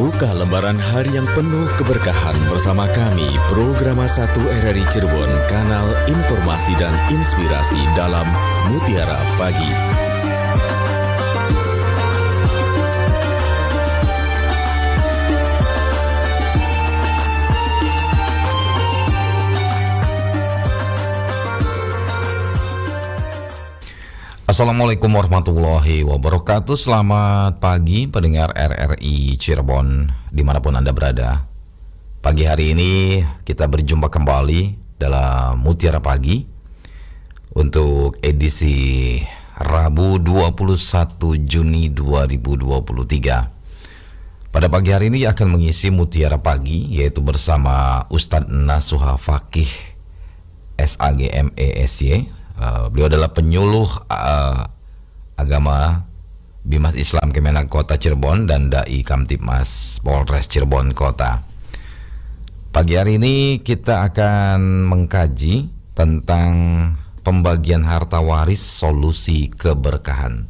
Buka lembaran hari yang penuh keberkahan bersama kami, Programa 1 RRI Cirebon, kanal informasi dan inspirasi dalam Mutiara Pagi. Assalamualaikum warahmatullahi wabarakatuh. Selamat pagi pendengar RRI Cirebon dimanapun Anda berada. Pagi hari ini kita berjumpa kembali dalam Mutiara Pagi untuk edisi Rabu 21 Juni 2023. Pada pagi hari ini akan mengisi Mutiara Pagi yaitu bersama Ustadz Nasuha Fakih SAGMESY. Beliau adalah penyuluh agama Bimas Islam Kemenak Kota Cirebon dan Dai Kamtibmas Polres Cirebon Kota. Pagi hari ini kita akan mengkaji tentang pembagian harta waris solusi keberkahan.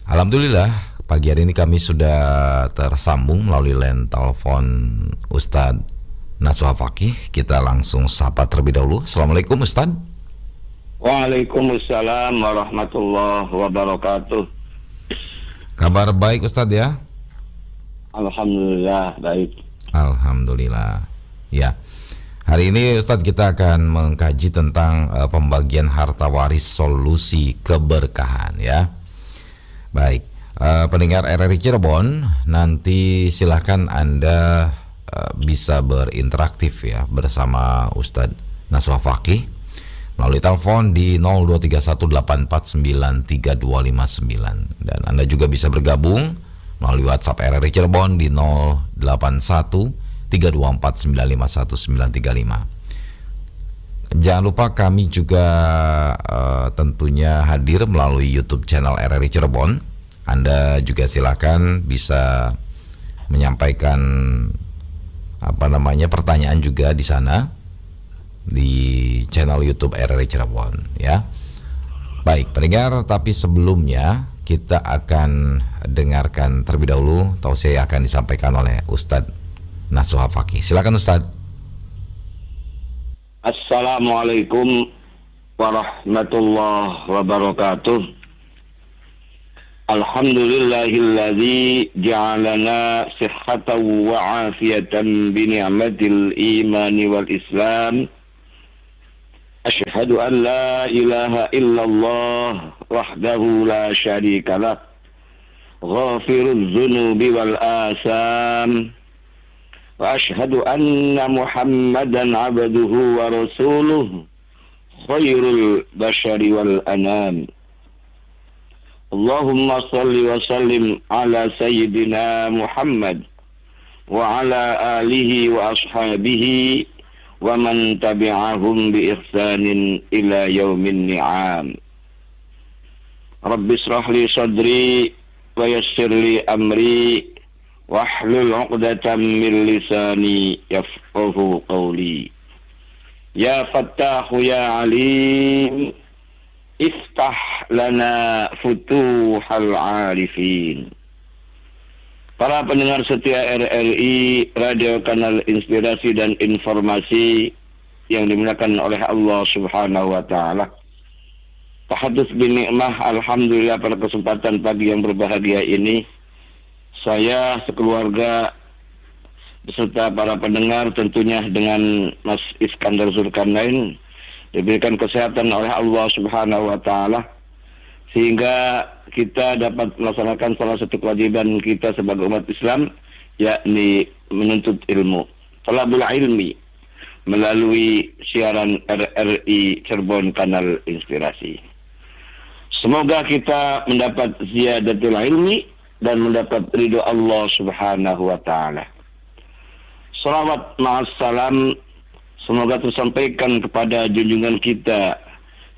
Alhamdulillah pagi hari ini kami sudah tersambung melalui line telepon Ustadz Nasuha Fakih. Kita langsung sapa terlebih dahulu. Assalamualaikum Ustadz. Waalaikumsalam warahmatullahi wabarakatuh. Kabar baik Ustadz ya? Alhamdulillah baik. Alhamdulillah. Ya. Hari ini Ustadz kita akan mengkaji tentang pembagian harta waris solusi keberkahan ya. Baik. Pendengar RRI Cirebon, nanti silahkan Anda bisa berinteraktif ya bersama Ustadz Nasuha Fakih melalui telepon di 02318493259 dan Anda juga bisa bergabung melalui WhatsApp RRI Cirebon di 081324951935. Jangan lupa kami juga tentunya hadir melalui YouTube channel RRI Cirebon. Anda juga silakan bisa menyampaikan pertanyaan juga di sana di channel YouTube RRI Cirebon ya. Baik pendengar, tapi sebelumnya kita akan dengarkan terlebih dahulu tausiah yang akan disampaikan oleh Ustadz Nasuha Fakih. Silakan Ustadz. Assalamualaikum warahmatullahi wabarakatuh. Alhamdulillahilladzi ja'alana sihhatan wa afiyatan bi ni'matil imani wal islam. Asyhadu an la ilaha illallah wahdahu la syarika lah, ghafiruz dzunubi wal asam, wa asyhadu anna Muhammadan abduhu wa rasuluh, khairul bashari wal anam. Allahumma salli wa sallim ala sayyidina Muhammad wa ala alihi wa ashabihi wa man tabi'ahum bi ihsanin ila yaumin ni'am. Rabbi israh li sadri wa yassir li amri wahlul 'uqdatam min lisani yafqahu qawli. Ya Fattahu ya Alim, iftah lana futuhal arifin. Para pendengar setia RRI, radio kanal inspirasi dan informasi yang dimuliakan oleh Allah Subhanahu wa taala. Tahadduts bin ni'mah, alhamdulillah pada kesempatan pagi yang berbahagia ini saya sekeluarga beserta para pendengar tentunya dengan Mas Iskandar Zulkarnain diberikan kesehatan oleh Allah Subhanahu wa taala sehingga kita dapat melaksanakan salah satu kewajiban kita sebagai umat Islam, yakni menuntut ilmu, talabul ilmi, melalui siaran RRI Cirebon kanal inspirasi. Semoga kita mendapat ziyadatul ilmi dan mendapat ridho Allah Subhanahu wa taala. Salawat ma'assalam semoga tersampaikan kepada junjungan kita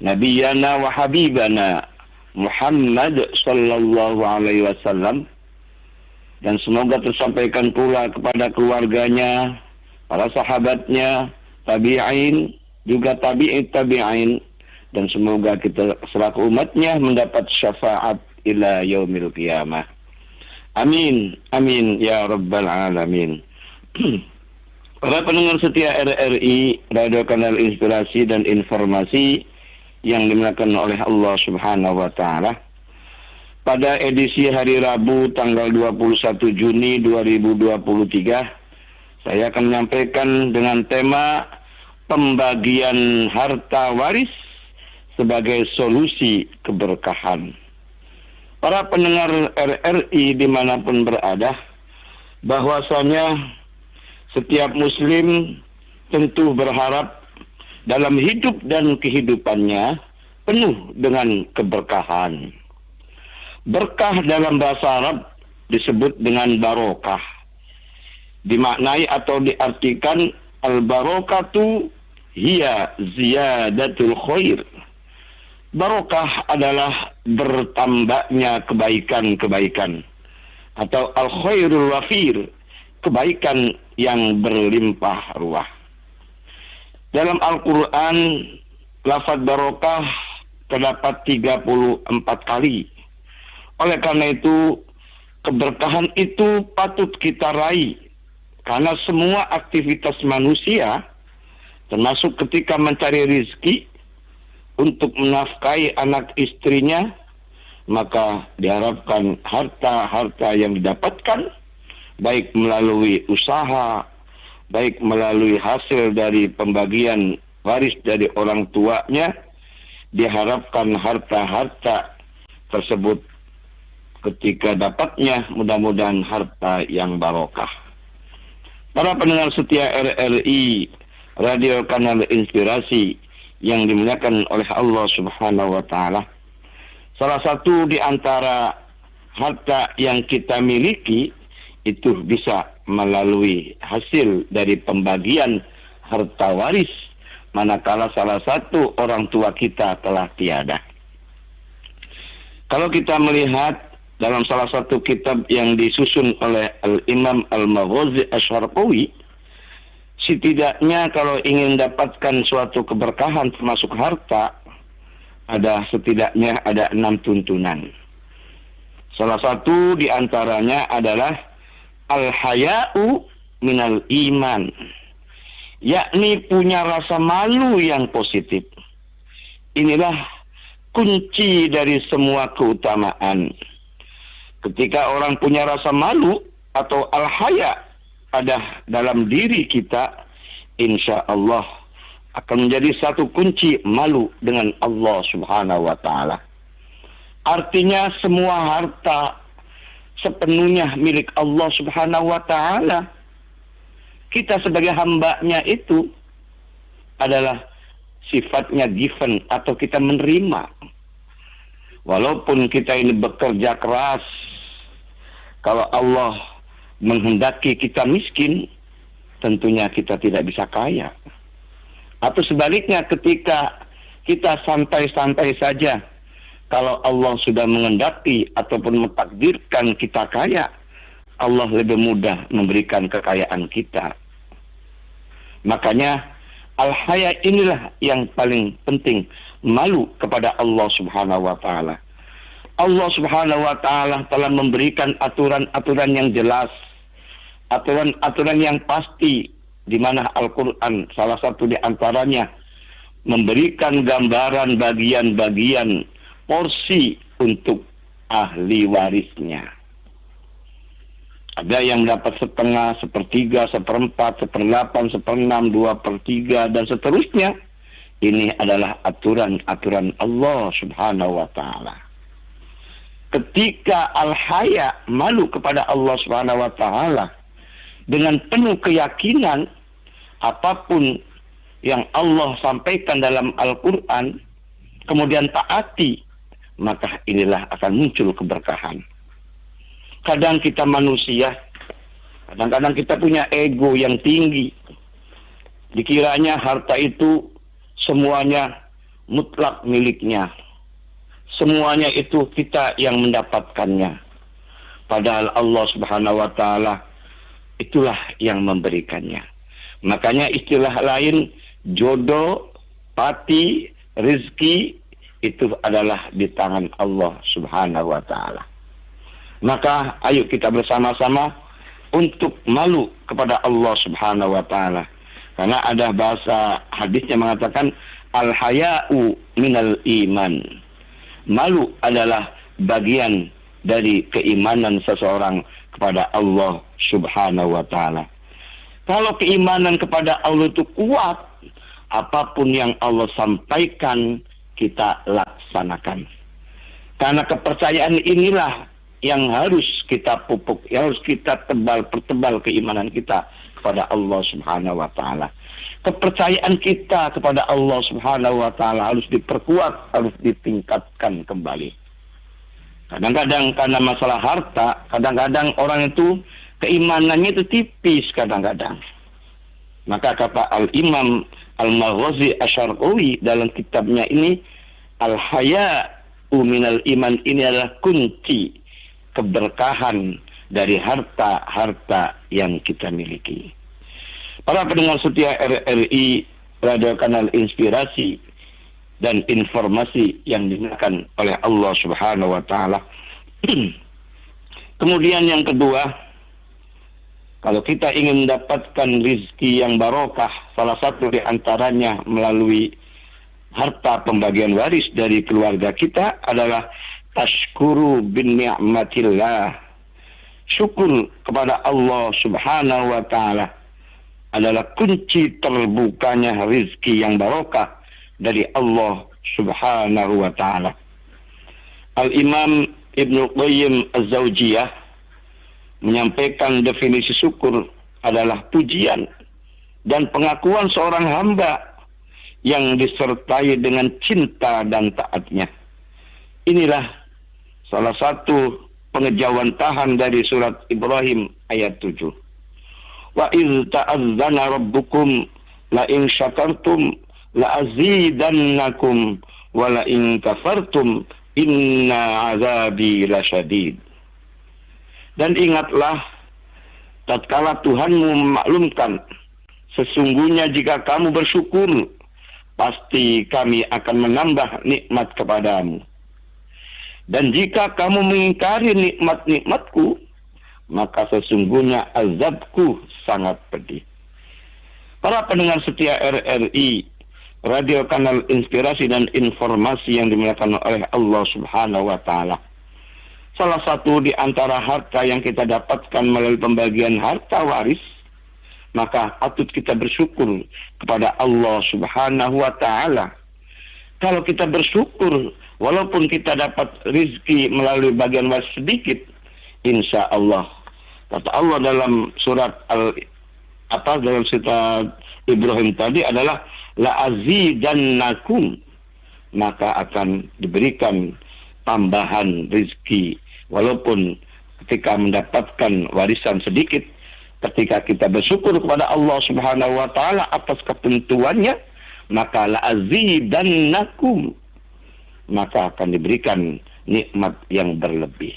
Nabiyana wa Habibana Muhammad sallallahu alaihi wasallam, dan semoga tersampaikan pula kepada keluarganya, para sahabatnya, tabi'in, juga tabi'in, dan semoga kita selaku umatnya mendapat syafaat ila yaumil qiyamah. Amin, amin ya rabbal alamin. Para pendengar setia RRI, Radio Kanal Inspirasi dan Informasi yang dimuliakan oleh Allah Subhanahu wa taala. Pada edisi hari Rabu tanggal 21 Juni 2023, saya akan menyampaikan dengan tema pembagian harta waris sebagai solusi keberkahan. Para pendengar RRI dimanapun berada, bahwasanya setiap muslim tentu berharap dalam hidup dan kehidupannya penuh dengan keberkahan. Berkah dalam bahasa Arab disebut dengan barokah. Dimaknai atau diartikan al-barokatu hiya ziyadatul khair. Barokah adalah bertambahnya kebaikan-kebaikan. Atau al-khairul wafir, kebaikan yang berlimpah ruah. Dalam Al-Quran, lafaz barokah terdapat 34 kali. Oleh karena itu, keberkahan itu patut kita raih. Karena semua aktivitas manusia, termasuk ketika mencari rizki untuk menafkahi anak istrinya, maka diharapkan harta-harta yang didapatkan, baik melalui usaha, baik melalui hasil dari pembagian waris dari orang tuanya, diharapkan harta-harta tersebut ketika dapatnya mudah-mudahan harta yang barokah. Para pendengar setia RRI, Radio Kanal Inspirasi yang dimuliakan oleh Allah Subhanahu wa taala. Salah satu di antara harta yang kita miliki itu bisa melalui hasil dari pembagian harta waris manakala salah satu orang tua kita telah tiada. Kalau kita melihat dalam salah satu kitab yang disusun oleh Al-Imam Al-Maghazi Asy-Syarqawi, setidaknya kalau ingin mendapatkan suatu keberkahan termasuk harta, setidaknya ada 6 tuntunan. Salah satu di antaranya adalah al-haya'u minal iman, yakni punya rasa malu yang positif. Inilah kunci dari semua keutamaan. Ketika orang punya rasa malu atau al-haya ada dalam diri kita, insya Allah akan menjadi satu kunci malu dengan Allah Subhanahu wa taala. Artinya semua harta sepenuhnya milik Allah Subhanahu wa taala. Kita sebagai hambanya itu adalah sifatnya given atau kita menerima. Walaupun kita ini bekerja keras, kalau Allah menghendaki kita miskin, tentunya kita tidak bisa kaya. Atau sebaliknya ketika kita santai-santai saja, kalau Allah sudah menghendaki ataupun mentakdirkan kita kaya, Allah lebih mudah memberikan kekayaan kita. Makanya al-haya inilah yang paling penting, malu kepada Allah Subhanahu wa taala. Allah Subhanahu wa taala telah memberikan aturan-aturan yang jelas, aturan-aturan yang pasti, di mana Al-Quran salah satu di antaranya memberikan gambaran bagian-bagian porsi untuk ahli warisnya. Ada yang mendapat setengah, sepertiga, seperempat, seperdelapan, seperenam, 2/3, dan seterusnya. Ini adalah aturan-aturan Allah Subhanahu wa ta'ala. Ketika al-haya, malu kepada Allah Subhanahu wa ta'ala, dengan penuh keyakinan, apapun yang Allah sampaikan dalam Al-Quran, kemudian taati, maka inilah akan muncul keberkahan. Kadang kita manusia, kadang-kadang kita punya ego yang tinggi. Dikiranya harta itu semuanya mutlak miliknya. Semuanya itu kita yang mendapatkannya. Padahal Allah Subhanahu wa ta'ala itulah yang memberikannya. Makanya istilah lain, jodoh, pati, rezeki, itu adalah di tangan Allah Subhanahu wa ta'ala. Maka ayo kita bersama-sama untuk malu kepada Allah Subhanahu wa taala. Karena ada bahasa hadisnya mengatakan al-haya'u minal iman. Malu adalah bagian dari keimanan seseorang kepada Allah Subhanahu wa taala. Kalau keimanan kepada Allah itu kuat, apapun yang Allah sampaikan kita laksanakan. Karena kepercayaan inilah yang harus kita pupuk, yang harus kita pertebal keimanan kita kepada Allah Subhanahu wa taala. Kepercayaan kita kepada Allah Subhanahu wa taala harus diperkuat, harus ditingkatkan kembali. Kadang-kadang karena masalah harta, kadang-kadang orang itu keimanannya itu tipis kadang-kadang. Maka kata Al-Imam Al-Maghazi Asy-Syarqawi dalam kitabnya ini, Al-Haya'u minal iman, ini adalah kunci keberkahan dari harta-harta yang kita miliki. Para pendengar setia RRI, Radio Kanal Inspirasi dan Informasi yang dimuliakan oleh Allah Subhanahu wa taala. Kemudian yang kedua, kalau kita ingin mendapatkan rizki yang barokah, salah satu di antaranya melalui harta pembagian waris dari keluarga kita adalah tashkuru bin ni'matillah. Syukur kepada Allah Subhanahu wa taala adalah kunci terbukanya rizki yang barokah dari Allah Subhanahu wa taala. Al-Imam Ibnu Qayyim Az-Zawjiyah menyampaikan definisi syukur adalah pujian dan pengakuan seorang hamba yang disertai dengan cinta dan taatnya. Inilah salah satu pengejauhan tahan dari surat Ibrahim ayat 7. Wa iz ta'azzana rabbukum la in syakartum la azidannakum wa la in kafartum inna azabi lasyadid. Dan ingatlah tatkala Tuhanmu memaklumkan, sesungguhnya jika kamu bersyukur, pasti kami akan menambah nikmat kepadamu. Dan jika kamu mengingkari nikmat-nikmatku, maka sesungguhnya azabku sangat pedih. Para pendengar setia RRI, Radio Kanal Inspirasi dan Informasi yang dimuliakan oleh Allah Subhanahu wa taala. Salah satu di antara harta yang kita dapatkan melalui pembagian harta waris, maka patut kita bersyukur kepada Allah Subhanahu wa taala. Kalau kita bersyukur, walaupun kita dapat rizki melalui bagian waris sedikit, insya Allah, kata Allah dalam surat dalam surat Ibrahim tadi adalah la azidannakum, maka akan diberikan tambahan rizki. Walaupun ketika mendapatkan warisan sedikit, ketika kita bersyukur kepada Allah Subhanahu wa taala atas ketentuannya, maka la azidannakum, maka akan diberikan nikmat yang berlebih.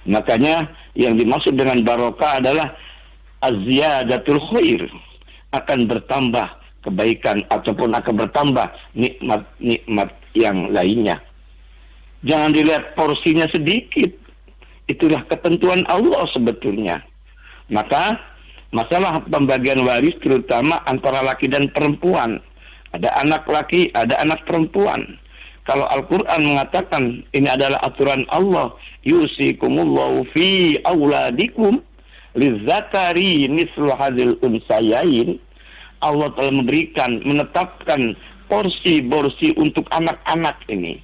Makanya yang dimaksud dengan barokah adalah aziyadatul khair, akan bertambah kebaikan ataupun akan bertambah nikmat-nikmat yang lainnya. Jangan dilihat porsinya sedikit. Itulah ketentuan Allah sebetulnya. Maka masalah pembagian waris terutama antara laki dan perempuan. Ada anak laki, ada anak perempuan. Kalau Al-Quran mengatakan ini adalah aturan Allah, yusikumullahu fi auladikum lizzakari mislu hadzal unsayain. Allah telah menetapkan porsi-porsi untuk anak-anak ini.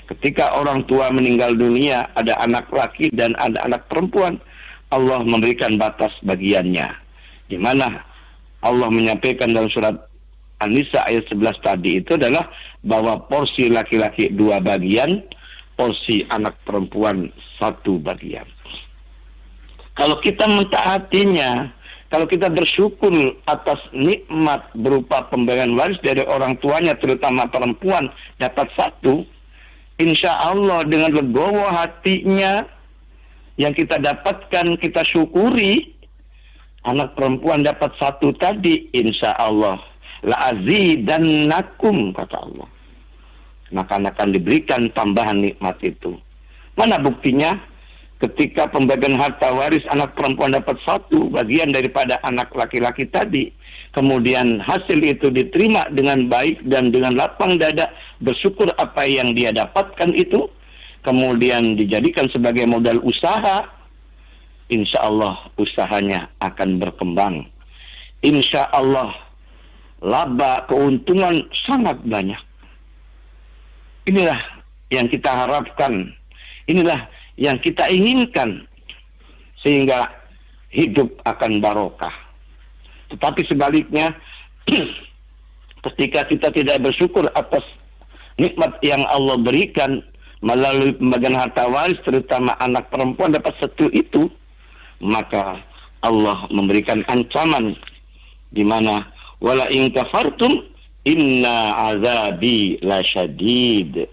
Ketika orang tua meninggal dunia, ada anak laki dan ada anak perempuan, Allah memberikan batas bagiannya. Di mana Allah menyampaikan dalam surat An-Nisa ayat 11 tadi itu adalah bahwa porsi laki-laki 2 bagian, porsi anak perempuan 1 bagian. Kalau kita mentaatinya, kalau kita bersyukur atas nikmat berupa pemberian waris dari orang tuanya, terutama perempuan dapat 1, insya Allah dengan legowo hatinya yang kita dapatkan, kita syukuri, anak perempuan dapat 1 tadi, insya Allah la azidannakum, kata Allah, maka akan diberikan tambahan nikmat itu. Mana buktinya? ketika pembagian harta waris anak perempuan dapat 1 bagian daripada anak laki-laki tadi, kemudian hasil itu diterima dengan baik dan dengan lapang dada, bersyukur apa yang dia dapatkan itu, kemudian dijadikan sebagai modal usaha, insya Allah usahanya akan berkembang. Insya Allah laba, keuntungan sangat banyak. Inilah yang kita harapkan, inilah yang kita inginkan, sehingga hidup akan barokah. Tetapi sebaliknya, ketika kita tidak bersyukur atas nikmat yang Allah berikan melalui pembagian harta waris, terutama anak perempuan dapat 1 itu, maka Allah memberikan ancaman di mana wala in kafartum inna azabi lasyadid.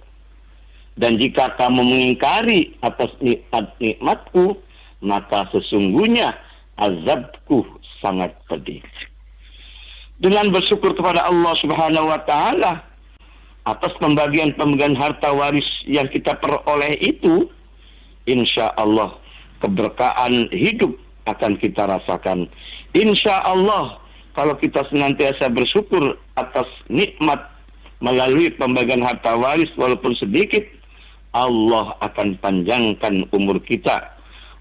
Dan jika kamu mengingkari atas nikmatku, maka sesungguhnya azabku sangat pedih. Dengan bersyukur kepada Allah Subhanahu wa taala atas pembagian harta waris yang kita peroleh itu, insya Allah keberkahan hidup akan kita rasakan. Insya Allah kalau kita senantiasa bersyukur atas nikmat melalui pembagian harta waris walaupun sedikit, Allah akan panjangkan umur kita.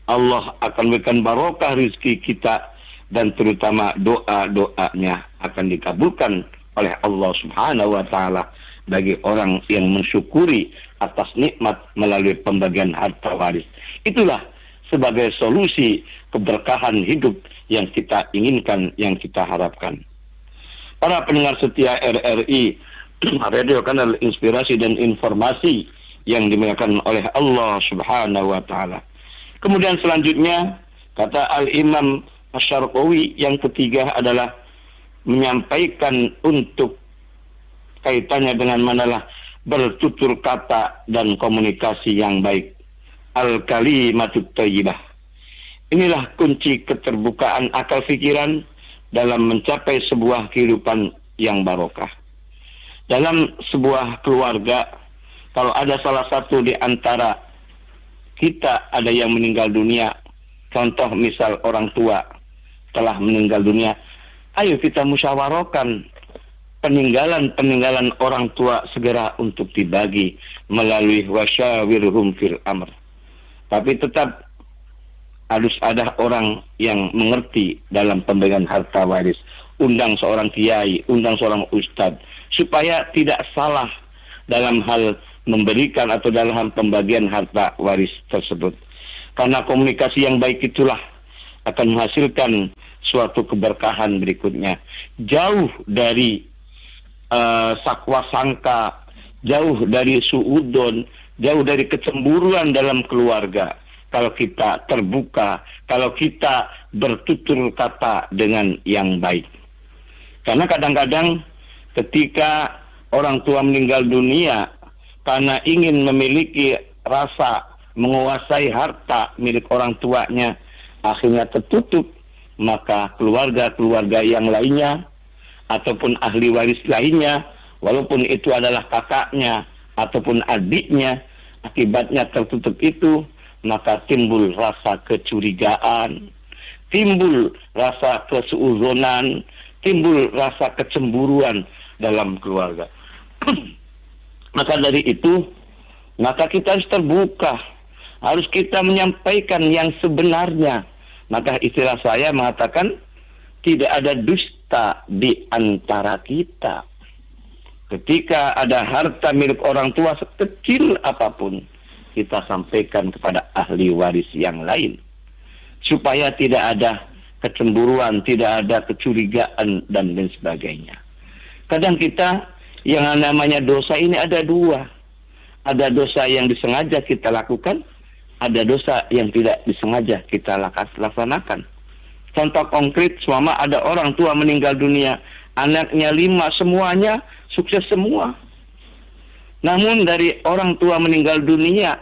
Allah akan berikan barokah rezeki kita, dan terutama doa-doanya akan dikabulkan oleh Allah Subhanahu wa taala bagi orang yang mensyukuri atas nikmat melalui pembagian harta waris. Itulah sebagai solusi keberkahan hidup yang kita inginkan, yang kita harapkan. Para pendengar setia RRI, Radio Kanal Inspirasi dan Informasi yang dimuliakan oleh Allah Subhanahu wa taala. Kemudian selanjutnya kata Al-Imam Asy-Syarqawi yang ketiga adalah menyampaikan untuk kaitannya dengan manalah bertutur kata dan komunikasi yang baik. Al-kalimatut thayyibah. Inilah kunci keterbukaan akal pikiran dalam mencapai sebuah kehidupan yang barokah. Dalam sebuah keluarga, kalau ada salah satu di antara kita ada yang meninggal dunia, contoh misal orang tua telah meninggal dunia, ayo kita musyawarahkan peninggalan orang tua segera untuk dibagi melalui wasyawirhum fil amr. Tapi tetap harus ada orang yang mengerti dalam pembagian harta waris. Undang seorang kiai, undang seorang ustadz, supaya tidak salah dalam hal memberikan atau dalam pembagian harta waris tersebut. Karena komunikasi yang baik itulah akan menghasilkan suatu keberkahan berikutnya. Jauh dari sakwa sangka, jauh dari suudon, jauh dari kecemburuan dalam keluarga. Kalau kita terbuka, kalau kita bertutur kata dengan yang baik. Karena kadang-kadang ketika orang tua meninggal dunia karena ingin memiliki rasa menguasai harta milik orang tuanya, akhirnya tertutup, maka keluarga-keluarga yang lainnya ataupun ahli waris lainnya, walaupun itu adalah kakaknya ataupun adiknya, akibatnya tertutup itu, maka timbul rasa kecurigaan, timbul rasa kesuuzonan, timbul rasa kecemburuan dalam keluarga. Maka dari itu, maka kita harus terbuka, harus kita menyampaikan yang sebenarnya. Maka istilah saya mengatakan tidak ada dusta di antara kita. Ketika ada harta milik orang tua sekecil apapun, kita sampaikan kepada ahli waris yang lain, supaya tidak ada kecemburuan, tidak ada kecurigaan dan lain sebagainya. Kadang kita yang namanya dosa ini ada dua. Ada dosa yang disengaja kita lakukan, ada dosa yang tidak disengaja kita laksanakan. Contoh konkret, seumpama ada orang tua meninggal dunia, anaknya 5 semuanya sukses semua. Namun dari orang tua meninggal dunia,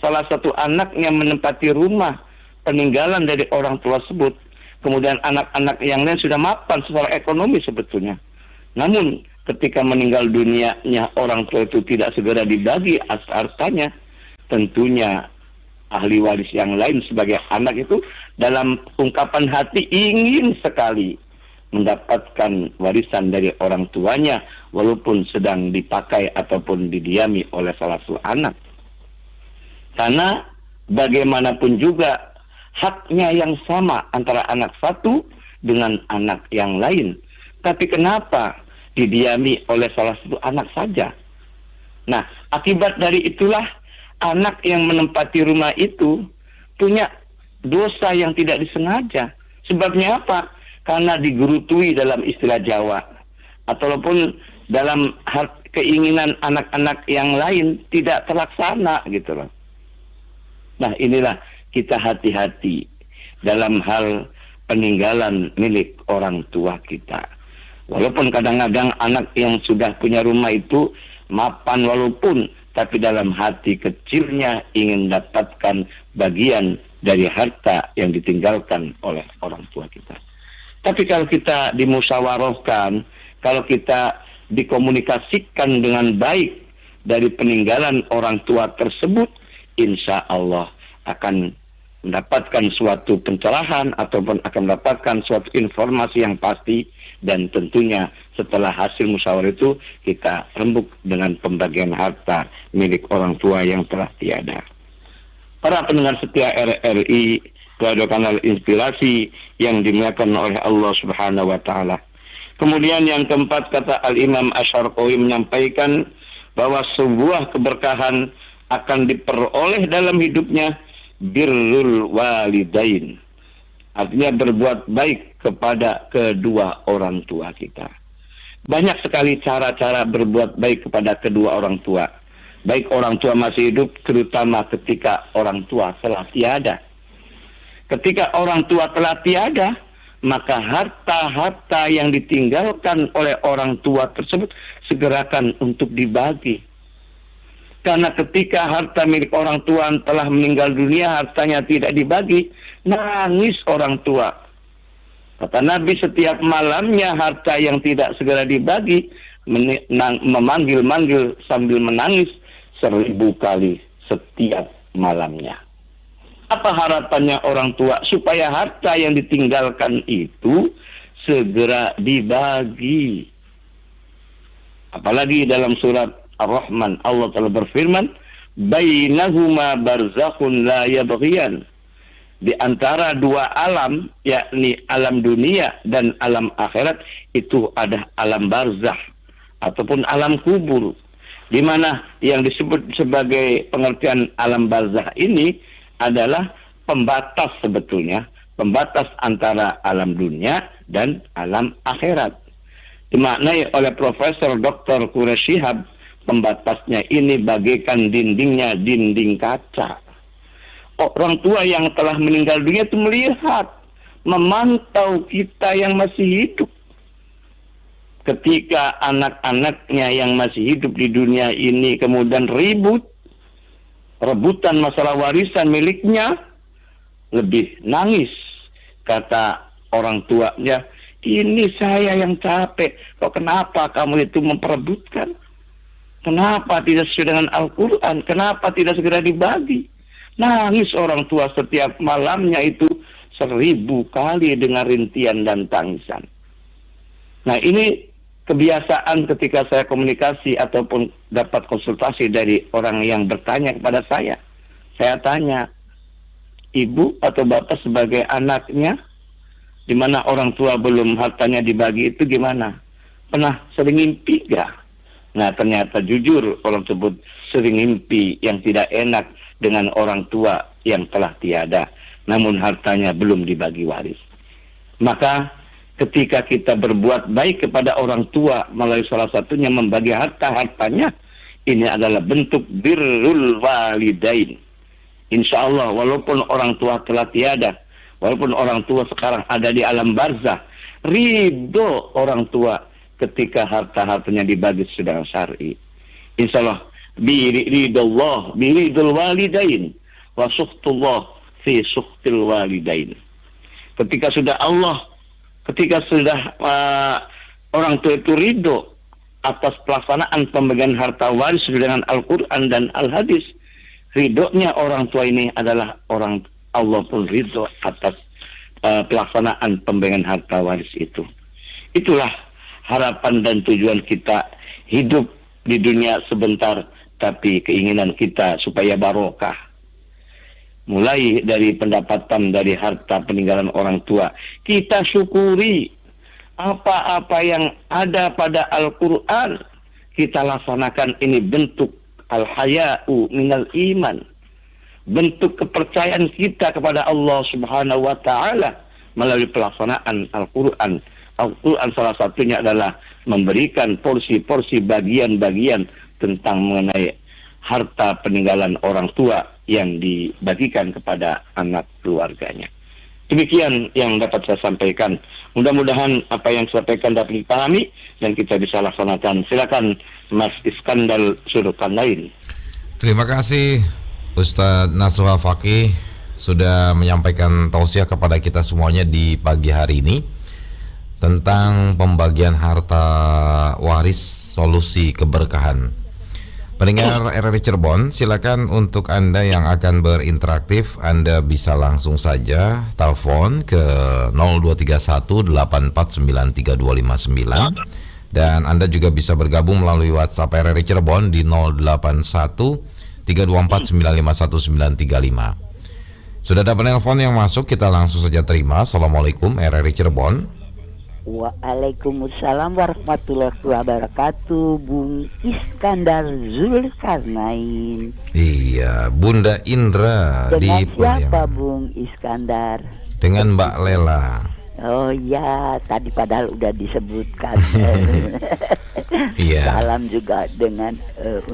salah satu anaknya menempati rumah peninggalan dari orang tua tersebut, kemudian anak-anak yang lain sudah mapan secara ekonomi sebetulnya. Namun ketika meninggal dunianya orang tua itu tidak segera dibagi hartanya, tentunya ahli waris yang lain sebagai anak itu dalam ungkapan hati ingin sekali mendapatkan warisan dari orang tuanya walaupun sedang dipakai ataupun didiami oleh salah satu anak. Karena bagaimanapun juga haknya yang sama antara anak satu dengan anak yang lain. Tapi kenapa didiami oleh salah satu anak saja? Nah, akibat dari itulah anak yang menempati rumah itu punya dosa yang tidak disengaja. Sebabnya apa? Karena digurutui dalam istilah Jawa. Ataupun dalam keinginan anak-anak yang lain tidak terlaksana gitu loh. Nah, inilah kita hati-hati dalam hal peninggalan milik orang tua kita. Walaupun kadang-kadang anak yang sudah punya rumah itu mapan walaupun, tapi dalam hati kecilnya ingin dapatkan bagian dari harta yang ditinggalkan oleh orang tua kita. Tapi kalau kita dimusyawarahkan, kalau kita dikomunikasikan dengan baik dari peninggalan orang tua tersebut, insya Allah akan mendapatkan suatu pencerahan ataupun akan mendapatkan suatu informasi yang pasti. Dan tentunya setelah hasil musyawarah itu kita rembuk dengan pembagian harta milik orang tua yang telah tiada. Para pendengar setia RRI, Radio Kanal Inspirasi yang dimuliakan oleh Allah Subhanahu wa taala. Kemudian yang keempat, kata Al-Imam Asy-Syarqawi menyampaikan bahwa sebuah keberkahan akan diperoleh dalam hidupnya birrul walidain. Artinya berbuat baik kepada kedua orang tua kita. Banyak sekali cara-cara berbuat baik kepada kedua orang tua. Baik orang tua masih hidup, terutama ketika orang tua telah tiada. Ketika orang tua telah tiada, maka harta-harta yang ditinggalkan oleh orang tua tersebut segerakan untuk dibagi. Karena ketika harta milik orang tua telah meninggal dunia, hartanya tidak dibagi, nangis orang tua. Kata Nabi, setiap malamnya harta yang tidak segera dibagi, memanggil-manggil sambil menangis 1000 kali setiap malamnya. Apa harapannya orang tua? Supaya harta yang ditinggalkan itu segera dibagi. Apalagi dalam surat Ar-Rahman, Allah telah berfirman, bainahuma barzakhun la yabghiyan. Di antara dua alam, yakni alam dunia dan alam akhirat, itu ada alam barzakh ataupun alam kubur. Di mana yang disebut sebagai pengertian alam barzakh ini adalah pembatas sebetulnya, pembatas antara alam dunia dan alam akhirat. Dimaknai oleh Profesor Dr. Quraish Shihab, pembatasnya ini bagaikan dindingnya dinding kaca. Orang tua yang telah meninggal dunia itu melihat, memantau kita yang masih hidup. Ketika anak-anaknya yang masih hidup di dunia ini kemudian rebutan masalah warisan miliknya, lebih nangis. Kata orang tuanya, ini saya yang capek, kok kenapa kamu itu memperebutkan? Kenapa tidak sesuai dengan Al-Quran? Kenapa tidak segera dibagi? Nangis orang tua setiap malamnya itu 1000 kali dengan rintian dan tangisan. Nah, ini kebiasaan ketika saya komunikasi ataupun dapat konsultasi dari orang yang bertanya kepada saya. Saya tanya, ibu atau bapak sebagai anaknya, di mana orang tua belum hartanya dibagi itu gimana? Pernah sering mimpi gak? Nah, ternyata jujur orang tersebut sering mimpi yang tidak enak dengan orang tua yang telah tiada, namun hartanya belum dibagi waris. Maka ketika kita berbuat baik kepada orang tua melalui salah satunya membagi harta-hartanya, ini adalah bentuk birrul walidain. Insya Allah walaupun orang tua telah tiada, walaupun orang tua sekarang ada di alam barzakh, ridho orang tua ketika harta-hartanya dibagi secara syar'i. Insya Allah biridullah, biridul walidain, wa sukhtullah fi sukhtil walidain. Ketika sudah orang tua itu ridho atas pelaksanaan pembagian harta waris dengan Al-Quran dan Al-Hadis, ridhonya orang tua ini adalah orang Allah pun ridho atas pelaksanaan pembagian harta waris itu. Itulah harapan dan tujuan kita hidup di dunia sebentar, tapi keinginan kita supaya barokah. Mulai dari pendapatan dari harta peninggalan orang tua, kita syukuri apa-apa yang ada pada Al-Quran, kita laksanakan. Ini bentuk al-haya'u minal iman, bentuk kepercayaan kita kepada Allah Subhanahu wa Ta'ala melalui pelaksanaan Al-Quran. Al-Quran salah satunya adalah memberikan porsi-porsi bagian-bagian tentang mengenai harta peninggalan orang tua yang dibagikan kepada anak keluarganya. Demikian yang dapat saya sampaikan. Mudah-mudahan apa yang saya sampaikan dapat dipahami dan kita bisa laksanakan. Silakan Mas Iskandar Surukan lain. Terima kasih Ustadz Nasuha Fakih sudah menyampaikan tausiah kepada kita semuanya di pagi hari ini tentang pembagian harta waris solusi keberkahan. Pendengar RRI Cirebon, silakan untuk Anda yang akan berinteraktif, Anda bisa langsung saja telepon ke 0231849329 dan Anda juga bisa bergabung melalui WhatsApp RRI Cirebon di 081324951935. Sudah ada penelpon yang masuk, kita langsung saja terima. Assalamualaikum RRI Cirebon. Waalaikumsalam warahmatullahi wabarakatuh. Bung Iskandar Zulkarnain. Iya, Bunda Indra. Dengan di siapa Bung Iskandar? Dengan Mbak Lela. Oh ya, tadi padahal udah disebutkan. Iya. Salam juga dengan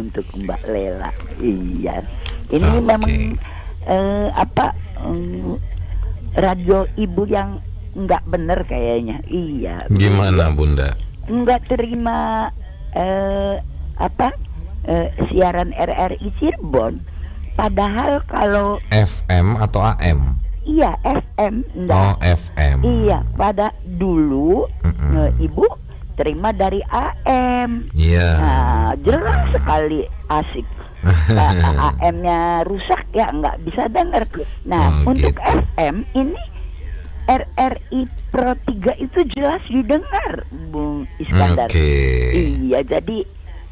untuk Mbak Lela. Iya. Ini memang radio ibu yang nggak bener kayaknya. Iya. Gimana Bunda? Nggak terima siaran RRI Cirebon. Padahal kalau FM atau AM? Iya FM. Enggak. Oh FM. Iya. Pada dulu ibu terima dari AM. Iya. Nah, jelas sekali asik. AM-nya rusak ya nggak bisa dengar. Nah untuk gitu. FM ini RRI Pro 3 itu jelas didengar Bung Iskandar. Iya, jadi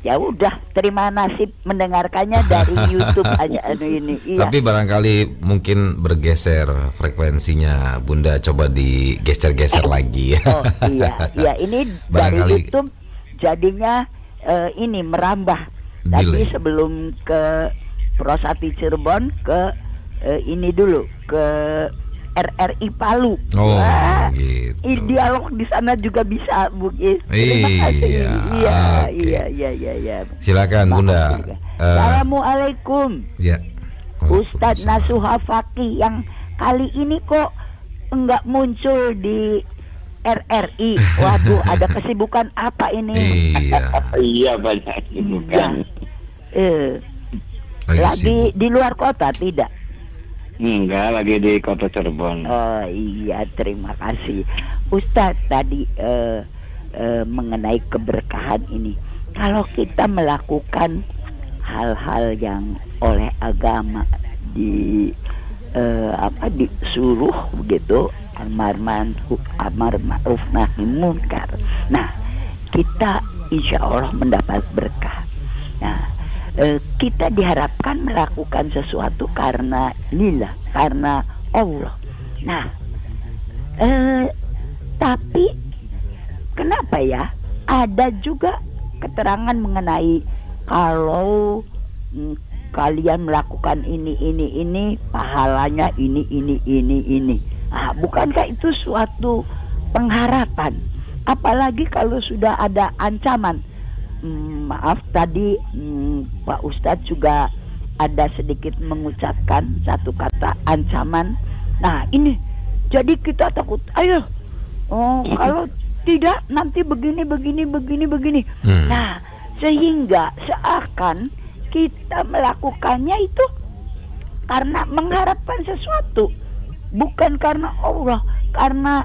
ya udah terima nasib mendengarkannya dari YouTube aja ini. Iya. Tapi barangkali mungkin bergeser frekuensinya, Bunda coba digeser-geser lagi. Oh iya, iya ini dari YouTube jadinya ini merambah. Tadi sebelum ke Prosati Cirebon ke ini dulu ke RRI Palu. Oh, gitu. Dialog di sana juga bisa, Bu. Terima kasih. Iya. Silakan, Bunda. Assalamualaikum. Ya. Ustadz Nasuha Fakih yang kali ini kok enggak muncul di RRI. Waduh, ada kesibukan apa ini? Iya. Iya, banyak kesibukan. Lagi di luar kota tidak? Enggak, lagi di kota Cirebon. Oh iya, terima kasih Ustadz tadi mengenai keberkahan ini. Kalau kita melakukan hal-hal yang oleh agama disuruh begitu, amar ma'ruf nahi munkar. Nah, kita insya Allah mendapat berkah. Nah, kita diharapkan melakukan sesuatu karena lillah, karena Allah. Nah, tapi kenapa ya ada juga keterangan mengenai kalau kalian melakukan ini pahalanya ini. Bukankah itu suatu pengharapan? Apalagi kalau sudah ada ancaman. Maaf tadi Pak Ustadz juga ada sedikit mengucapkan satu kata ancaman. Nah ini jadi kita takut. Ayo, kalau tidak nanti begini. Nah sehingga seakan kita melakukannya itu karena mengharapkan sesuatu, bukan karena Allah, karena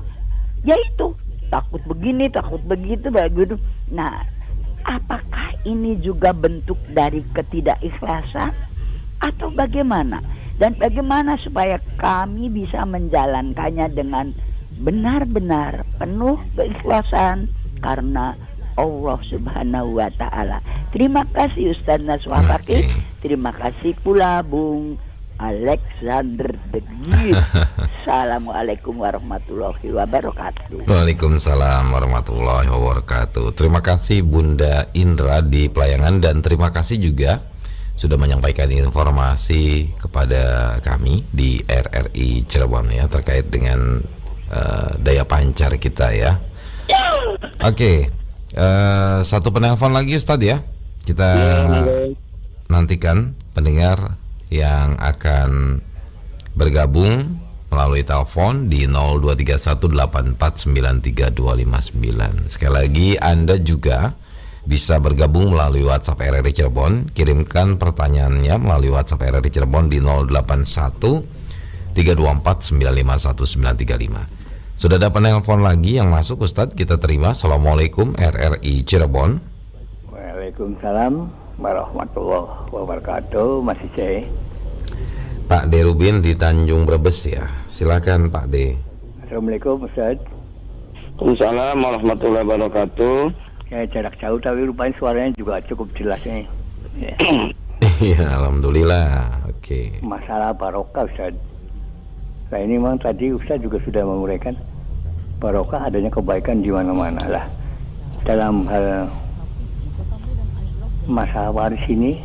yaitu takut begini, takut begitu, begitu. Nah, apakah ini juga bentuk dari ketidakikhlasan? atau bagaimana? Dan bagaimana supaya kami bisa menjalankannya dengan benar-benar penuh keikhlasan karena Allah Subhanahu wa Ta'ala. Terima kasih Ustaz Naswa Fakih. Terima kasih pula Bung Alexander Degir. Assalamualaikum warahmatullahi wabarakatuh. Waalaikumsalam warahmatullahi wabarakatuh. Terima kasih Bunda Indra di Pelayangan, dan terima kasih juga sudah menyampaikan informasi kepada kami di RRI Cirebon ya terkait dengan daya pancar kita ya. Oke. Satu penelpon lagi Ustadz ya. Kita nantikan pendengar yang akan bergabung melalui telepon di 0231849329. Sekali lagi Anda juga bisa bergabung melalui WhatsApp RRI Cirebon. Kirimkan pertanyaannya melalui WhatsApp RRI Cirebon di 081324951935. Sudah ada penelpon lagi yang masuk Ustadz, kita terima. Assalamualaikum RRI Cirebon. Waalaikumsalam warahmatullahi wabarakatuh. Masih saya Pak D. Rubin di Tanjung Brebes ya. Silakan Pak D. Assalamualaikum Ustaz. Waalaikumsalam warahmatullahi wabarakatuh. Ya, jarak jauh tapi rupanya suaranya juga cukup jelas nih. Ya. Iya, alhamdulillah. Oke. Masalah barokah Ustaz. Nah ini memang tadi Ustaz juga sudah menguraikan barokah adanya kebaikan di mana-mana lah. Dalam hal masalah waris ini,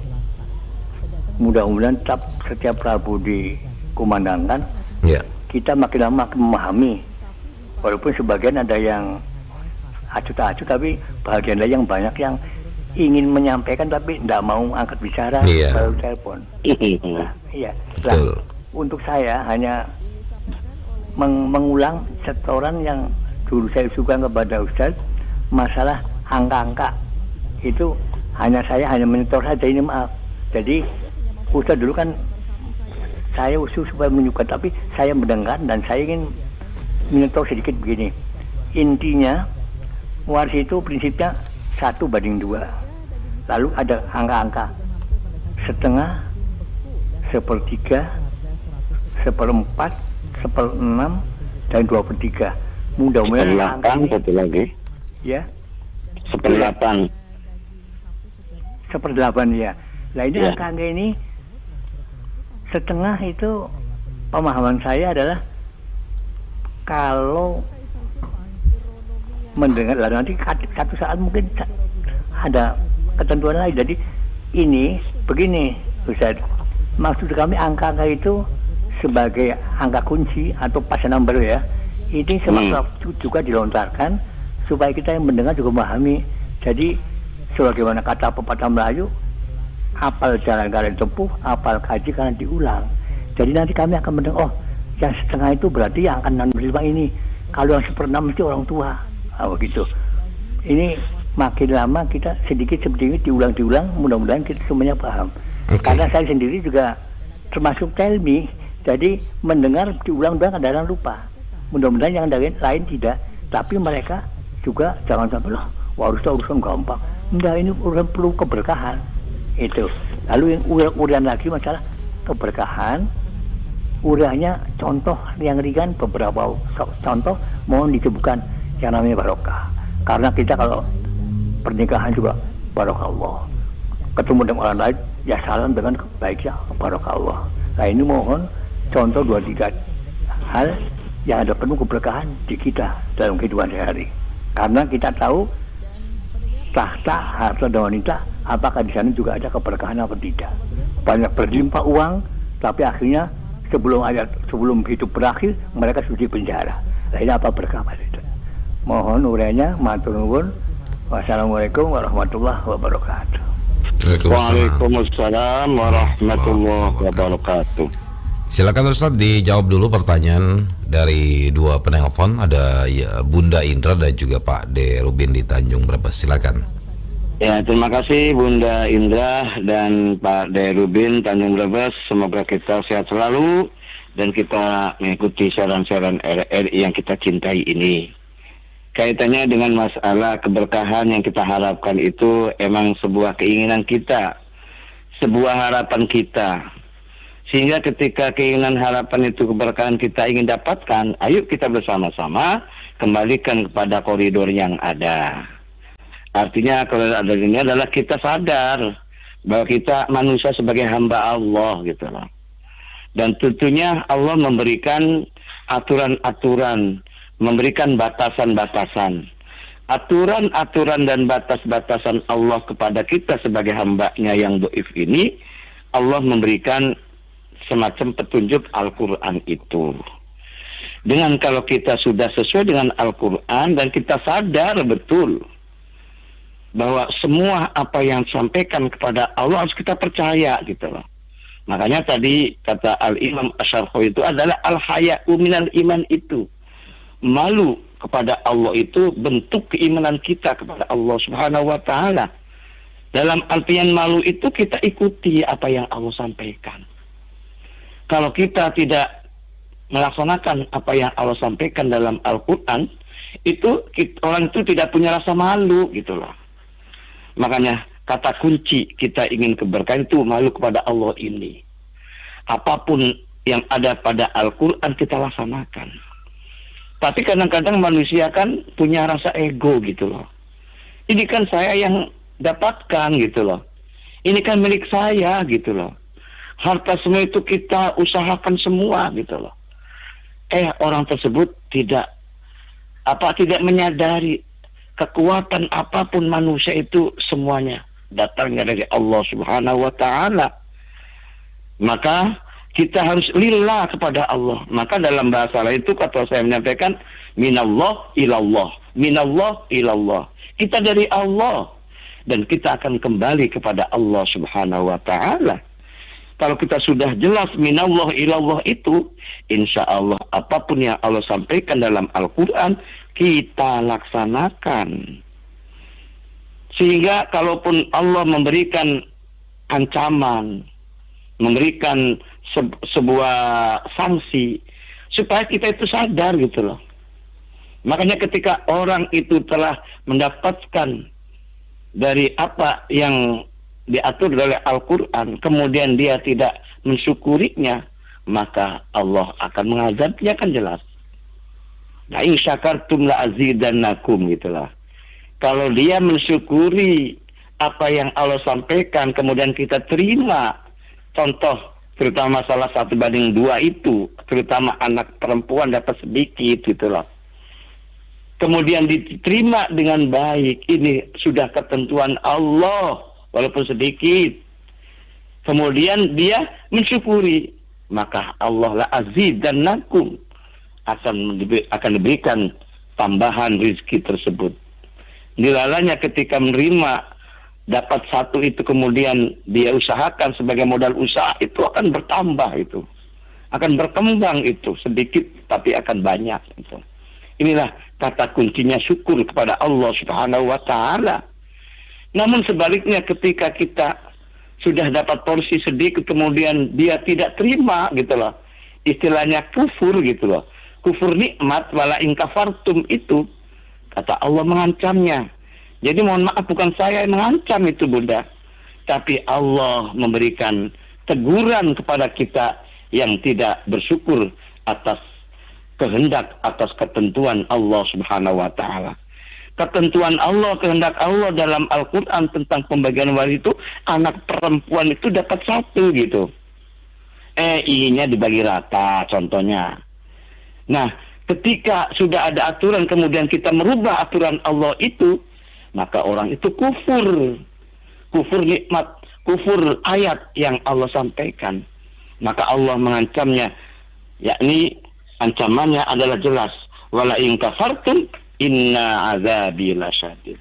mudah-mudahan tetap setiap Rabu dikumandangkan. Ya. Kita makin lama makin memahami. Walaupun sebagian ada yang acuh-acuh, tapi bagian lain yang banyak yang ingin menyampaikan tapi tidak mau angkat bicara, baru telepon. Nah, iya. Betul. Untuk saya hanya mengulang setoran yang dulu saya suka kepada Ustaz, masalah angka-angka itu saya hanya menyetor saja, ini maaf. Jadi Ustaz dulu kan saya usul supaya menunjukkan, tapi saya mendengar dan saya ingin menyetor sedikit begini. Intinya waris itu prinsipnya 1:2. Lalu ada angka-angka setengah, 1/3, 1/4, 1/6 dan 2/3. Mudah-mudahan 1/8 satu lagi. Ya. 1/8. 1/8 ya. Nah ini Ya. angka ini setengah itu pemahaman saya adalah kalau mendengar nanti satu saat mungkin ada ketentuan lain. Jadi ini begini Ustaz, maksud kami angka-angka itu sebagai angka kunci atau pasal number ya, ini waktu juga dilontarkan supaya kita yang mendengar juga memahami. Jadi sebagaimana kata pepatah Melayu, apal jalan kalian tempuh, apal kaji kalian diulang. Jadi nanti kami akan mendengar, oh yang setengah itu berarti yang akan menerima ini, kalau yang 1/6 mesti orang tua. Begitu. Ini makin lama kita sedikit diulang-diulang, mudah-mudahan kita semuanya paham. Karena saya sendiri juga termasuk telmi, jadi mendengar diulang-ulang kadang-kadang lupa. Mudah-mudahan yang lain tidak, tapi mereka juga jangan sampai lah urusan gampang. Enggak, ini urusan perlu keberkahan. Itu. Lalu yang urian lagi masalah keberkahan. Uriannya contoh yang ringan, beberapa contoh mohon disebutkan yang namanya barokah. Karena kita kalau pernikahan juga barokah Allah. Ketemu dengan orang lain ya salam dengan baiknya barokah Allah. Nah ini mohon contoh 2-3 hal yang ada penuh keberkahan di kita dalam kehidupan sehari. Karena kita tahu tahta, harta dan wanita, apakah di sana juga ada keberkahan atau tidak. Banyak berlimpah uang, tapi akhirnya sebelum hidup berakhir mereka sudah di penjara. Nah ini apa berkah itu? Mohon urainya, matur nuwun. Wassalamualaikum warahmatullahi wabarakatuh. Waalaikumsalam warahmatullahi wabarakatuh. Silakan Ustaz dijawab dulu pertanyaan dari dua penelpon, ada ya, Bunda Indra dan juga Pak D. Rubin di Tanjung Brebes. Silakan. Ya, terima kasih Bunda Indra dan Pak D. Rubin Tanjung Brebes. Semoga kita sehat selalu dan kita mengikuti saran-saran RRI yang kita cintai ini. Kaitannya dengan masalah keberkahan yang kita harapkan itu emang sebuah keinginan kita, sebuah harapan kita. Sehingga ketika keinginan harapan itu keberkahan kita ingin dapatkan, ayo kita bersama-sama kembalikan kepada koridor yang ada. Artinya koridor ada ini adalah kita sadar bahwa kita manusia sebagai hamba Allah gitu loh. Dan tentunya Allah memberikan aturan-aturan, memberikan batasan-batasan. Aturan-aturan dan batas-batasan Allah kepada kita sebagai hamba-Nya yang dhaif ini, Allah memberikan semacam petunjuk Al-Quran itu. Dengan kalau kita sudah sesuai dengan Al-Quran dan kita sadar betul bahwa semua apa yang disampaikan kepada Allah harus kita percaya gitu loh. Makanya tadi kata Al-Imam Asy-Syarqi itu adalah al-haya'u minal iman itu. Malu kepada Allah itu bentuk keimanan kita kepada Allah Subhanahu wa taala. Dalam artian malu itu kita ikuti apa yang Allah sampaikan. Kalau kita tidak melaksanakan apa yang Allah sampaikan dalam Al-Quran, itu orang itu tidak punya rasa malu gitu loh. Makanya kata kunci kita ingin keberkahan itu malu kepada Allah ini. Apapun yang ada pada Al-Quran kita laksanakan. Tapi kadang-kadang manusia kan punya rasa ego gitu loh. Ini kan saya yang dapatkan gitu loh. Ini kan milik saya gitu loh. Harta semua itu kita usahakan semua gitu loh. Orang tersebut tidak menyadari kekuatan apapun manusia itu semuanya datangnya dari Allah Subhanahu wa taala. Maka kita harus lillah kepada Allah. Maka dalam bahasa lain itu kata saya menyampaikan minallah ilallah, minallah ilallah. Kita dari Allah dan kita akan kembali kepada Allah Subhanahu wa taala. Kalau kita sudah jelas minallah ilallah itu, insya Allah apapun yang Allah sampaikan dalam Al-Quran, kita laksanakan. Sehingga kalaupun Allah memberikan ancaman, memberikan sebuah sanksi, supaya kita itu sadar gitu loh. Makanya ketika orang itu telah mendapatkan dari apa yang diatur oleh Al-Quran, kemudian dia tidak mensyukurinya, maka Allah akan mengazabnya, kan jelas. Nah, in syakartum la azidannakum gitulah. Kalau dia mensyukuri apa yang Allah sampaikan, kemudian kita terima, contoh terutama salah 1:2 itu, terutama anak perempuan dapat sedikit gitulah. Kemudian diterima dengan baik, ini sudah ketentuan Allah, walaupun sedikit. Kemudian dia mensyukuri, maka Allah la azidannakum akan diberikan tambahan rezeki tersebut. Dilalanya ketika menerima dapat satu itu, kemudian dia usahakan sebagai modal usaha, itu akan bertambah, itu akan berkembang, itu sedikit tapi akan banyak. Itu inilah kata kuncinya syukur kepada Allah Subhanahu wa taala. Namun sebaliknya ketika kita sudah dapat porsi sedikit kemudian dia tidak terima gitu loh, istilahnya kufur gitu loh, kufur nikmat, wala in kafartum itu kata Allah mengancamnya. Jadi mohon maaf, bukan saya yang mengancam itu Bunda, tapi Allah memberikan teguran kepada kita yang tidak bersyukur atas kehendak, atas ketentuan Allah Subhanahu wa taala. Ketentuan Allah, kehendak Allah dalam Al-Quran tentang pembagian waris itu, anak perempuan itu dapat satu gitu. I-nya dibagi rata contohnya. Nah, ketika sudah ada aturan kemudian kita merubah aturan Allah itu, maka orang itu kufur. Kufur nikmat, kufur ayat yang Allah sampaikan. Maka Allah mengancamnya, yakni ancamannya adalah jelas. Wala in kafartum inna azabi lasyadid.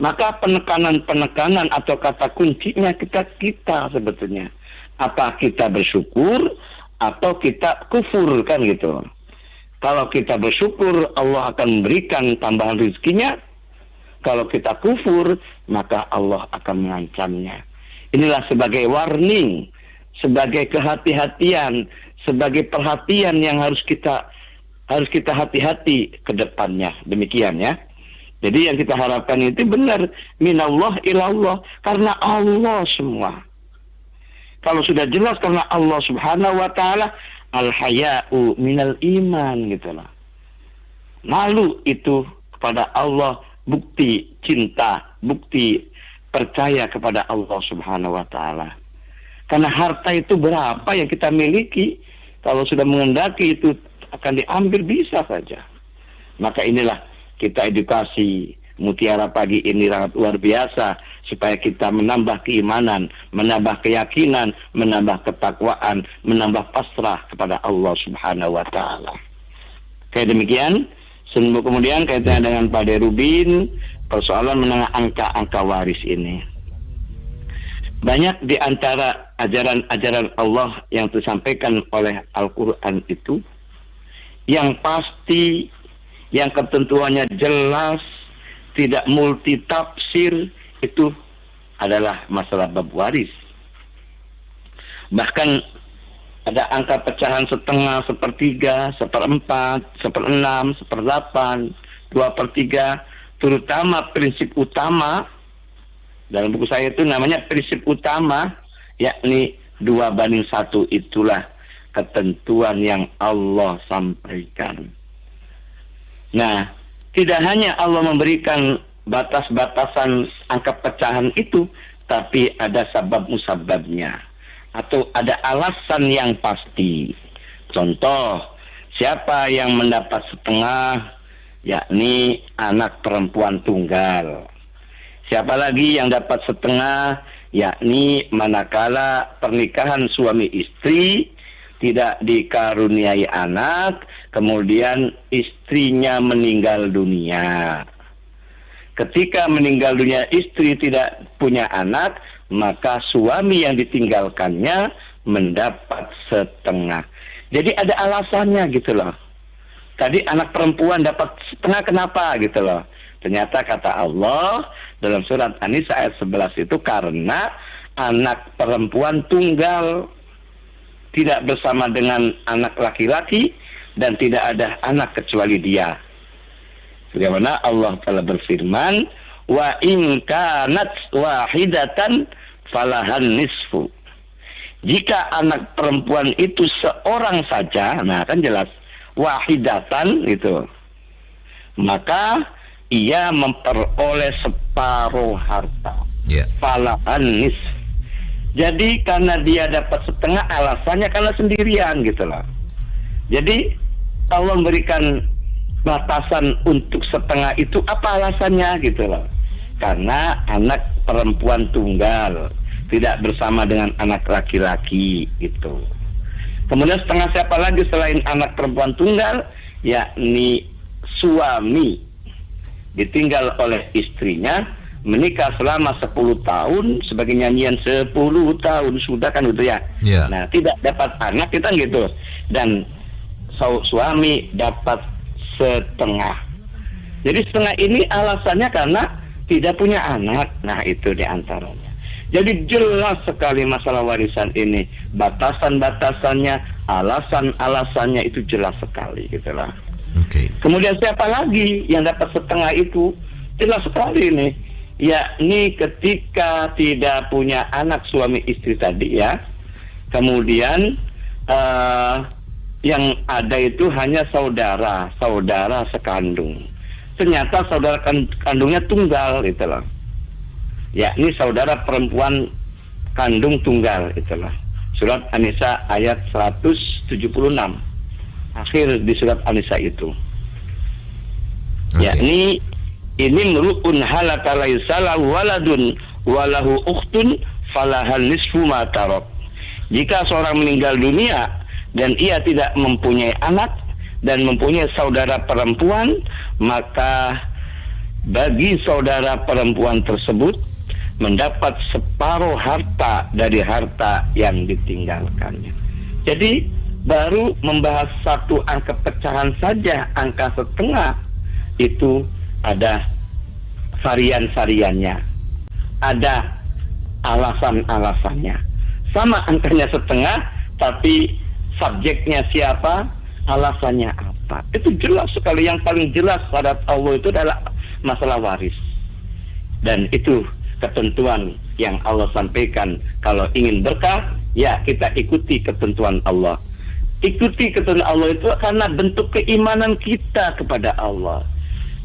Maka penekanan-penekanan atau kata kuncinya kita sebetulnya. Apa kita bersyukur atau kita kufur, kan gitu. Kalau kita bersyukur, Allah akan memberikan tambahan rezekinya. Kalau kita kufur, maka Allah akan mengancamnya. Inilah sebagai warning, sebagai kehati-hatian, sebagai perhatian yang harus kita hati-hati ke depannya. Demikian ya. Jadi yang kita harapkan itu benar, minallah ilallah, karena Allah semua. kalau sudah jelas karena Allah Subhanahu wa taala, al-haya'u minal iman gitu lah. Malu itu kepada Allah bukti cinta, bukti percaya kepada Allah Subhanahu wa taala. Karena harta itu berapa yang kita miliki, kalau sudah mengendaki itu akan diambil bisa saja. Maka inilah kita edukasi Mutiara Pagi ini sangat luar biasa supaya kita menambah keimanan, menambah keyakinan, menambah ketakwaan, menambah pasrah kepada Allah Subhanahu wa taala. Kayak demikian, kemudian kaitannya dengan Pak Derubin, persoalan mengenai angka-angka waris ini. Banyak di antara ajaran-ajaran Allah yang disampaikan oleh Al-Quran itu, yang pasti, yang ketentuannya jelas, tidak multitafsir, itu adalah masalah bab waris. Bahkan ada angka pecahan setengah, sepertiga, seperempat, seperenam, seperdelapan, 2/3, terutama prinsip utama. Dalam buku saya itu namanya prinsip utama, yakni 2/1, itulah ketentuan yang Allah sampaikan. Nah, tidak hanya Allah memberikan batas-batasan angka pecahan itu, tapi ada sabab musababnya, atau ada alasan yang pasti. Contoh, siapa yang mendapat setengah, yakni anak perempuan tunggal. Siapa lagi yang dapat setengah, yakni manakala pernikahan suami istri tidak dikaruniai anak, kemudian istrinya meninggal dunia. Ketika meninggal dunia istri tidak punya anak, maka suami yang ditinggalkannya mendapat setengah. Jadi ada alasannya gitu loh. Tadi anak perempuan dapat setengah, kenapa gitu loh. Ternyata kata Allah dalam surat An-Nisa ayat 11 itu karena anak perempuan tunggal, tidak bersama dengan anak laki-laki, dan tidak ada anak kecuali dia. Sebagaimana Allah telah berfirman, wa in kanat wahidatan falahan nisfu. Jika anak perempuan itu seorang saja, nah kan jelas wahidatan itu, maka ia memperoleh separuh harta. Falahan nisfu. Jadi karena dia dapat setengah, alasannya karena sendirian gitu loh. Jadi Allah memberikan batasan untuk setengah itu, apa alasannya gitu loh. Karena anak perempuan tunggal, tidak bersama dengan anak laki-laki gitu. Kemudian setengah siapa lagi selain anak perempuan tunggal, yakni suami ditinggal oleh istrinya, menikah selama 10 tahun, sebagai nyanyian 10 tahun sudah kan gitu ya. Nah, tidak dapat anak kita gitu. Dan suami dapat setengah. Jadi setengah ini alasannya karena tidak punya anak. Nah, itu diantaranya. Jadi jelas sekali masalah warisan ini. Batasan-batasannya, alasan-alasannya itu jelas sekali gitu lah. Kemudian siapa lagi yang dapat setengah itu? Jelas sekali ini, yakni ketika tidak punya anak suami istri tadi ya, kemudian yang ada itu hanya saudara sekandung. Ternyata saudara kandungnya tunggal itulah, yakni saudara perempuan kandung tunggal itulah. Surat An-Nisa ayat 176, akhir di surat An-Nisa itu. Yakni ini meru'un halaka laisa lahu waladun walahu ukhtun falahal nisfu ma tarak. Jika seorang meninggal dunia dan ia tidak mempunyai anak dan mempunyai saudara perempuan, maka bagi saudara perempuan tersebut mendapat separuh harta dari harta yang ditinggalkannya. Jadi baru membahas satu angka pecahan saja, angka setengah, itu ada varian-variannya, ada alasan-alasannya. Sama angkanya setengah, tapi subjeknya siapa, alasannya apa. Itu jelas sekali. Yang paling jelas pada Allah itu adalah masalah waris. Dan itu ketentuan yang Allah sampaikan. Kalau ingin berkah, Ya, kita ikuti ketentuan Allah. Ikuti ketentuan Allah itu karena bentuk keimanan kita kepada Allah.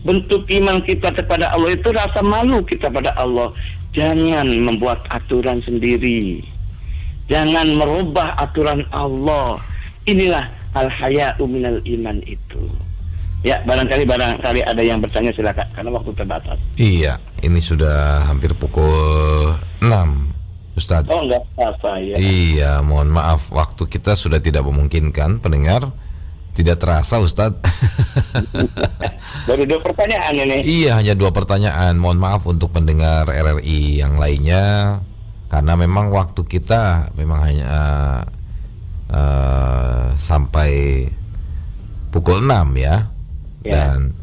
Bentuk iman kita kepada Allah itu rasa malu kita pada Allah. Jangan membuat aturan sendiri. Jangan merubah aturan Allah. Inilah al-haya'u minal iman itu. Ya, barangkali ada yang bertanya, silakan karena waktu terbatas. Iya, ini sudah hampir pukul 6, Ustadz. Oh, enggak apa-apa ya. Iya, mohon maaf waktu kita sudah tidak memungkinkan, pendengar. Tidak terasa, Ustadz. Baru 2 pertanyaan ini. Iya, hanya 2 pertanyaan. Mohon maaf untuk pendengar RRI yang lainnya, karena memang waktu kita memang hanya sampai pukul 6 ya. Dan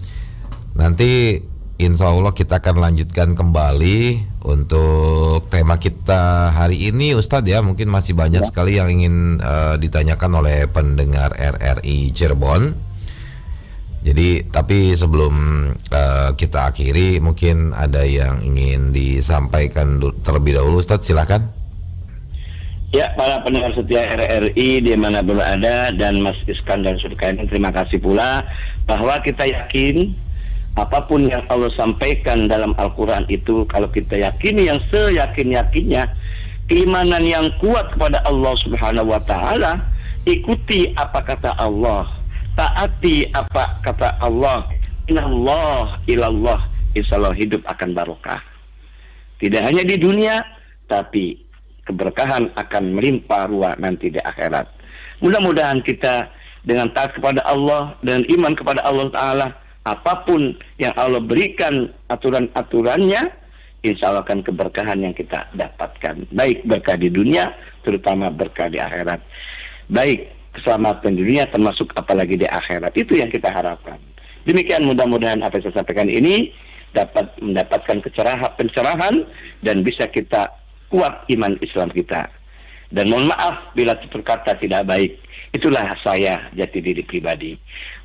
nanti insya Allah kita akan lanjutkan kembali untuk tema kita hari ini, Ustadz ya. Mungkin masih banyak sekali yang ingin ditanyakan oleh pendengar RRI Cirebon. Jadi, tapi sebelum kita akhiri, mungkin ada yang ingin disampaikan terlebih dahulu, Ustadz, silakan. Ya, para pendengar setia RRI di mana berada, dan Mas Iskandar Surkaini, terima kasih pula bahwa kita yakin apapun yang Allah sampaikan dalam Al-Quran itu, kalau kita yakini yang seyakin-yakinnya, keimanan yang kuat kepada Allah Subhanahu wa Ta'ala, ikuti apa kata Allah, taati apa kata Allah, inallah ilallah, insyaallah hidup akan barokah. Tidak hanya di dunia, tapi keberkahan akan melimpah ruah nanti di akhirat. Mudah-mudahan kita dengan taat kepada Allah dan iman kepada Allah Ta'ala, apapun yang Allah berikan aturan-aturannya, insya Allah akan keberkahan yang kita dapatkan. Baik berkah di dunia, terutama berkah di akhirat. Baik keselamatan di dunia, termasuk apalagi di akhirat. Itu yang kita harapkan. Demikian, mudah-mudahan apa yang saya sampaikan ini dapat mendapatkan pencerahan dan bisa kita kuat iman Islam kita. Dan mohon maaf bila tutur kata tidak baik. Itulah saya, jati diri pribadi.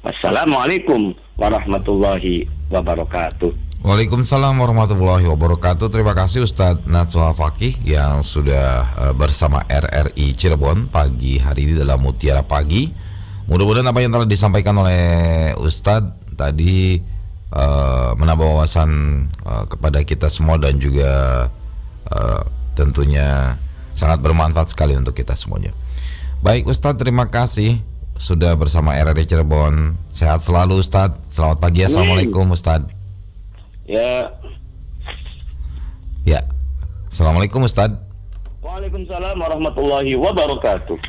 Wassalamualaikum warahmatullahi wabarakatuh. Waalaikumsalam warahmatullahi wabarakatuh. Terima kasih Ustadz Natswa Fakih yang sudah bersama RRI Cirebon pagi hari ini dalam Mutiara Pagi. Mudah-mudahan apa yang telah disampaikan oleh Ustadz tadi menambah wawasan kepada kita semua, dan juga tentunya sangat bermanfaat sekali untuk kita semuanya. Baik Ustadz, terima kasih sudah bersama RRI Cirebon. Sehat selalu Ustadz. Selamat pagi. Assalamualaikum Ustadz. Ya. Assalamualaikum Ustadz. Waalaikumsalam warahmatullahi wabarakatuh.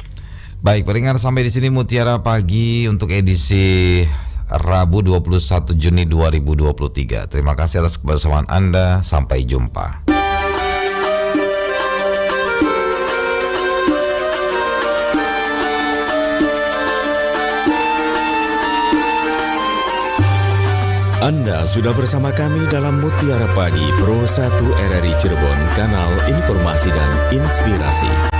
Baik, pendengar, sampai di sini Mutiara Pagi untuk edisi Rabu 21 Juni 2023. Terima kasih atas kebersamaan Anda. Sampai jumpa. Anda sudah bersama kami dalam Mutiara Pagi Pro 1 RRI Cirebon, kanal informasi dan inspirasi.